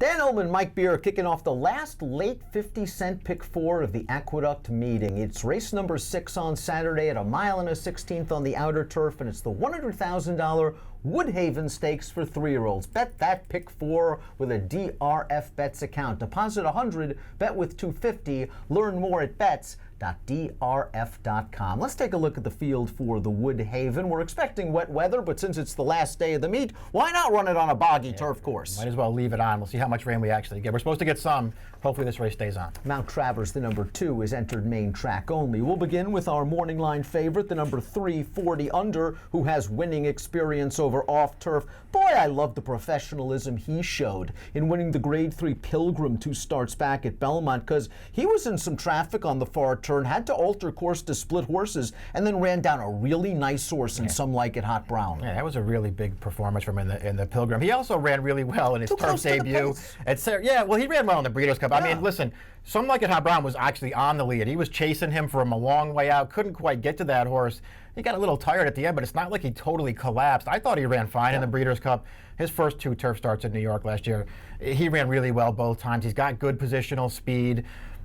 Dan Illman, Mike Beer kicking off the last late 50-cent pick four of the Aqueduct meeting. It's race number 6 on Saturday at 1 1/16 on the outer turf, and it's the $100,000 Woodhaven Stakes for 3-year-olds. Bet that pick 4 with a DRF Bets account. Deposit $100, bet with $250. Learn more at bets.drf.com. Let's take a look at the field for the Woodhaven. We're expecting wet weather, but since it's the last day of the meet, why not run it on a boggy turf course? Might as well leave it on. We'll see how much rain we actually get. We're supposed to get some. Hopefully this race stays on. Mount Travers, the number 2, is entered main track only. We'll begin with our morning line favorite, the number 3, 40 Under, who has winning experience over off turf. Boy, I love the professionalism he showed in winning the Grade 3 Pilgrim 2 starts back at Belmont, because he was in some traffic on the far turn, had to alter course to split horses, and then ran down a really nice horse in Some Like It Hot Brown. Yeah, that was a really big performance from him in the Pilgrim. He also ran really well in his turf debut. Yeah, well, he ran well in the Breeders' Cup. Yeah. I mean, listen, Some Like It Hot Brown was actually on the lead. He was chasing him from a long way out, couldn't quite get to that horse. He got a little tired at the end, but it's not like he totally collapsed. I thought he ran fine in the Breeders' Cup. His first 2 turf starts in New York last year, he ran really well both times. He's got good positional speed.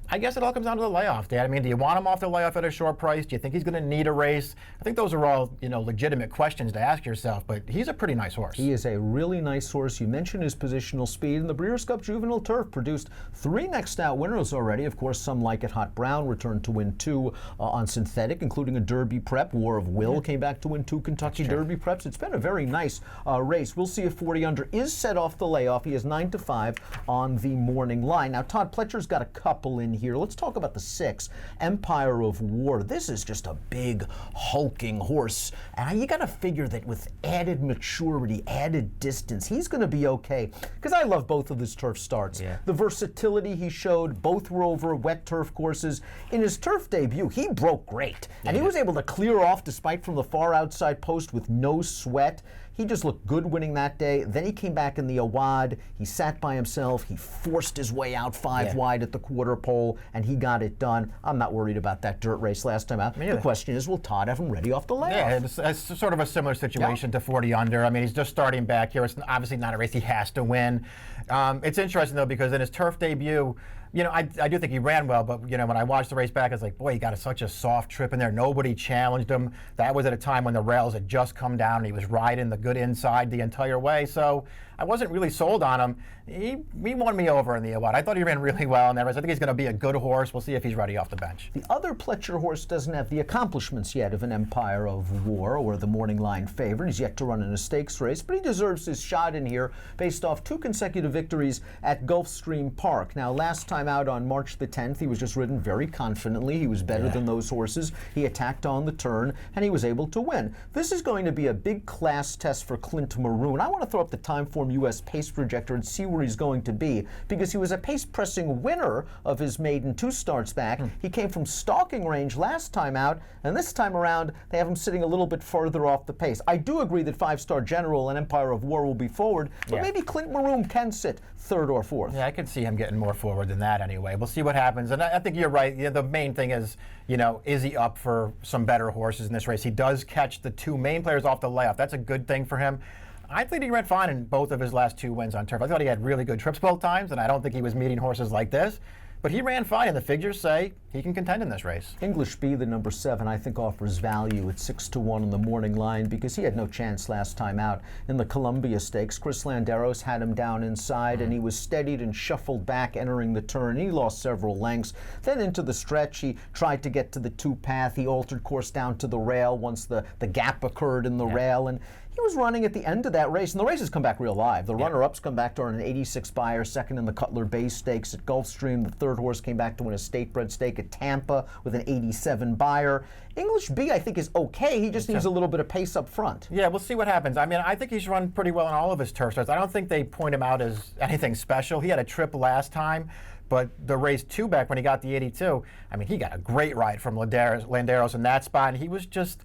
I guess it all comes down to the layoff, Dad. I mean, do you want him off the layoff at a short price? Do you think he's going to need a race? I think those are all, legitimate questions to ask yourself, but he's a pretty nice horse. He is a really nice horse. You mentioned his positional speed, and the Breeders' Cup Juvenile Turf produced 3 next out winners already. Of course, Some Like It Hot Brown returned to win 2 on synthetic, including a Derby prep. War of Will came back to win 2 Kentucky Derby preps. It's been a very nice race. We'll see if 40 Under is set off the layoff. He is 9-5 on the morning line. Now, Todd Pletcher's got a couple in here. Let's talk about the 6, Empire of War. This is just a big, hulking horse. And you got to figure that with added maturity, added distance, he's going to be okay. Because I love both of his turf starts. Yeah. The versatility he showed, both were over wet turf courses. In his turf debut, he broke great. And he was able to clear off despite from the far outside post with no sweat. He just looked good winning that day. Then he came back in the Awad. He sat by himself. He forced his way out 5 wide at the quarter pole, and he got it done. I'm not worried about that dirt race last time out. The question is, will Todd have him ready off the layoff? Yeah, it's sort of a similar situation to 40 Under. I mean, he's just starting back here. It's obviously not a race he has to win. It's interesting, though, because in his turf debut, I do think he ran well, but, when I watched the race back, I was like, boy, he got such a soft trip in there. Nobody challenged him. That was at a time when the rails had just come down, and he was riding the good inside the entire way. So I wasn't really sold on him. He won me over in the Awad. I thought he ran really well in that race. I think he's going to be a good horse. We'll see if he's ready off the bench. The other Pletcher horse doesn't have the accomplishments yet of an Empire of War or the morning line favorite. He's yet to run in a stakes race, but he deserves his shot in here based off 2 consecutive victories at Gulfstream Park. Now, last time out on March the 10th, he was just ridden very confidently. He was better than those horses. He attacked on the turn, and he was able to win. This is going to be a big class test for Clint Maroon. I want to throw up the Timeform US pace projector and see where he's going to be, because he was a pace-pressing winner of his maiden 2 starts back. He came from stalking range last time out, and this time around, they have him sitting a little bit further off the pace. I do agree that 5-Star General and Empire of War will be forward, but maybe Clint Maroon can sit 3rd or 4th. Yeah, I could see him getting more forward than that anyway. We'll see what happens. And I think you're right. The main thing is, is he up for some better horses in this race? He does catch the 2 main players off the layoff. That's a good thing for him. I think he ran fine in both of his last 2 wins on turf. I thought he had really good trips both times, and I don't think he was meeting horses like this. But he ran fine, and the figures say he can contend in this race. English B, the number 7, I think offers value at 6-1 on the morning line because he had no chance last time out in the Columbia Stakes. Chris Landeros had him down inside, and he was steadied and shuffled back entering the turn. He lost several lengths. Then into the stretch, he tried to get to the 2 path. He altered course down to the rail once the gap occurred in the rail, and he was running at the end of that race, and the race has come back real live. The runner-ups come back to earn an 86 buyer, 2nd in the Cutler Bay Stakes at Gulfstream. The 3rd horse came back to win a state-bred stake at Tampa with an 87 buyer. English B, I think, is okay. He just needs a little bit of pace up front. Yeah, we'll see what happens. I mean, I think he's run pretty well in all of his turf starts. I don't think they point him out as anything special. He had a trip last time, but the race 2 back when he got the 82, I mean, he got a great ride from Landeros in that spot, and he was just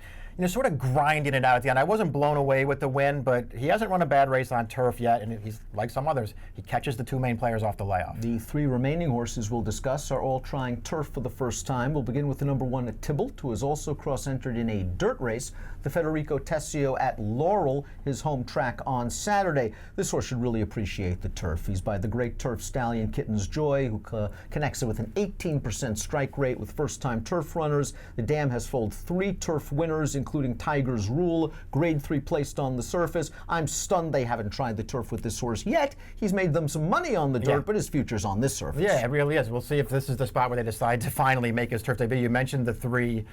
sort of grinding it out at the end. I wasn't blown away with the win, but he hasn't run a bad race on turf yet, and he's like some others. He catches the two main players off the layoff. The three remaining horses we'll discuss are all trying turf for the first time. We'll begin with the number 1 at Tybalt, who has also cross-entered in a dirt race, the Federico Tessio at Laurel, his home track on Saturday. This horse should really appreciate the turf. He's by the great turf stallion Kitten's Joy, who connects it with an 18% strike rate with first-time turf runners. The dam has foaled 3 turf winners, including Tiger's Rule, grade 3 placed on the surface. I'm stunned they haven't tried the turf with this horse yet. He's made them some money on the dirt, but his future's on this surface. Yeah, it really is. We'll see if this is the spot where they decide to finally make his turf debut. You mentioned the 3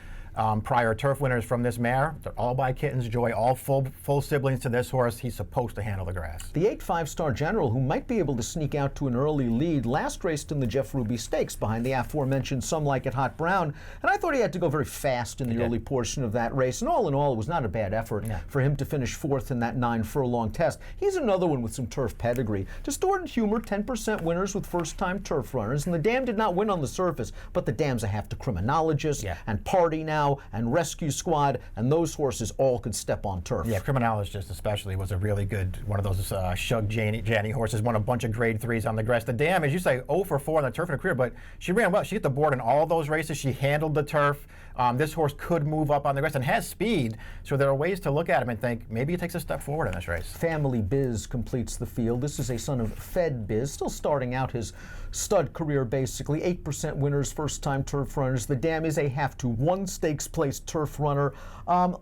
prior turf winners from this mare. They're all by Kitten's Joy, all full siblings to this horse. He's supposed to handle the grass. The 8 5-star General, who might be able to sneak out to an early lead, last raced in the Jeff Ruby Stakes behind the aforementioned Some Like It Hot Brown, and I thought he had to go very fast in the early portion of that race. And all in all, it was not a bad effort for him to finish 4th in that 9-furlong test. He's another one with some turf pedigree. Distorted humor, 10% winners with first-time turf runners, and the dam did not win on the surface, but the dam's a half to criminologist and Party Now and Rescue Squad, and those horses all could step on turf. Yeah, Criminologist especially was a really good one of those Shug Janny horses, won a bunch of grade 3s on the grass. The dam, as you say, 0 for 4 on the turf in her career, but she ran well. She hit the board in all those races. She handled the turf. This horse could move up on the grass and has speed, so there are ways to look at him and think maybe he takes a step forward in this race. Family Biz completes the field. This is a son of Fed Biz, still starting out his stud career basically. 8% winners, first-time turf runners. The dam is a half to 1 stakes placed turf runner.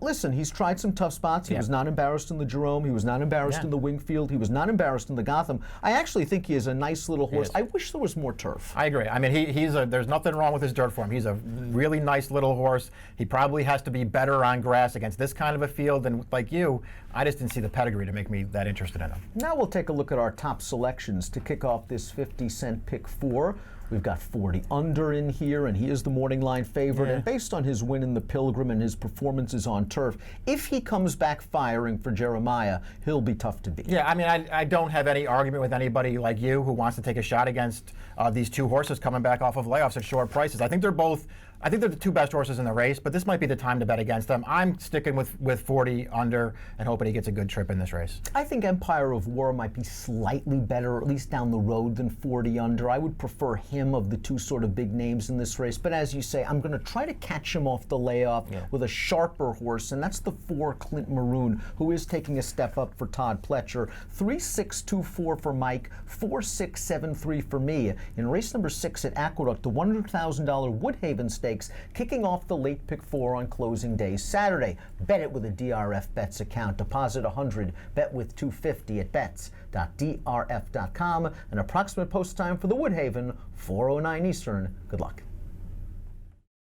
Listen, he's tried some tough spots. He was not embarrassed in the Jerome. He was not embarrassed in the Wingfield. He was not embarrassed in the Gotham. I actually think he is a nice little horse. I wish there was more turf. I agree. I mean, there's nothing wrong with his dirt form. He's a really nice little horse. He probably has to be better on grass against this kind of a field. And like you, I just didn't see the pedigree to make me that interested in him. Now we'll take a look at our top selections to kick off this 50-cent pick 4. We've got 40 under in here, and he is the morning line favorite. And based on his win in the Pilgrim and his performances on turf, if he comes back firing for Jeremiah, he'll be tough to beat. Yeah, I mean, I don't have any argument with anybody like you who wants to take a shot against these 2 horses coming back off of layoffs at short prices. I think they're the 2 best horses in the race, but this might be the time to bet against them. I'm sticking with 40 under and hoping he gets a good trip in this race. I think Empire of War might be slightly better, or at least down the road, than 40 under. I would prefer him of the 2 sort of big names in this race. But as you say, I'm going to try to catch him off the layoff with a sharper horse, and that's the 4 Clint Maroon, who is taking a step up for Todd Pletcher. 3-6-2-4 for Mike, 4-6-7-3 for me. In race number 6 at Aqueduct, the $100,000 Woodhaven Stakes, kicking off the late pick 4 on closing day Saturday. Bet it with a DRF Bets account. Deposit $100, bet with $250 at bets.drf.com. An approximate post time for the Woodhaven, 4:09 Eastern. Good luck.